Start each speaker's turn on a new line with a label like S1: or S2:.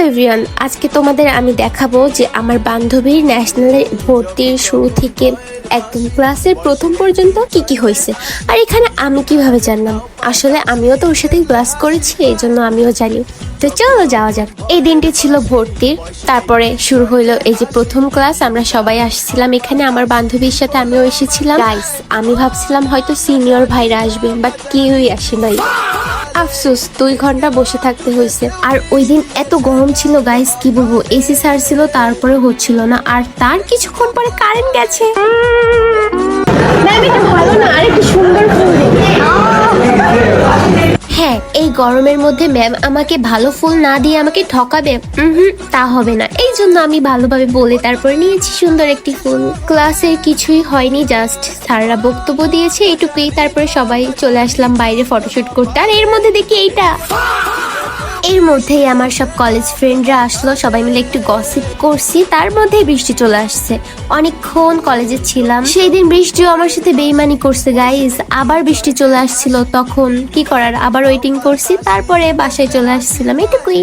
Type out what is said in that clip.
S1: Everyone, আজকে তোমাদের আমি দেখাবো যে আমার বান্ধবীর ন্যাশনালে ভর্তির শুরু থেকে একদম ক্লাসের প্রথম পর্যন্ত কি কি হয়েছে। আর এখানে আমি কিভাবে জানলাম, আসলে আমিও তো ওর সাথে ক্লাস করেছি, এই জন্য আমিও জানি। তো চলো যাওয়া যাক। এই দিনটি ছিল ভর্তির, তারপরে শুরু হইলো এই যে প্রথম ক্লাস। আমরা সবাই আসছিলাম এখানে, আমার বান্ধবীর সাথে আমিও এসেছিলাম। গাইস, আমি ভাবছিলাম হয়তো সিনিয়র ভাইরা আসবে, বাট কেউই আসে নাই। আফসোস, 2 ঘন্টা বসে থাকতে হয়েছে। আর ওই দিন এত গরম ছিল গাইস, কি বলবো, এসি স্যার ছিল তারপরে হচ্ছিল না। আর তার কিছুক্ষণ পরে কারেন্ট গেছে। ম্যাম, এটা ভালো না, আর একটু সুন্দর ফুল দিন। হ্যাঁ, এই গরমের মধ্যে ম্যাম আমাকে ভালো ফুল না দিয়ে আমাকে ঠকাবে, তা হবে না। এই জন্য আমি ভালোভাবে বলে তারপরে নিয়েছি সুন্দর একটি ফুল। ক্লাসের কিছুই হয়নি, জাস্ট স্যাররা বক্তব্য দিয়েছে এইটুকুই। তারপরে সবাই চলে আসলাম বাইরে ফটোশুট করতে। আর এর মধ্যে দেখি এর মধ্যেই আমার সব কলেজ ফ্রেন্ডরা আসলো, সবাই মিলে একটু গসিপ করছি। তার মধ্যেই বৃষ্টি চলে আসছে। অনেকক্ষণ কলেজে ছিলাম, সেই দিন বৃষ্টিও আমার সাথে বেইমানি করছে গাইস। আবার বৃষ্টি চলে আসছিল, তখন কি করার, আবার ওয়েটিং করছি, তারপরে বাসায় চলে আসছিলাম, এটুকুই।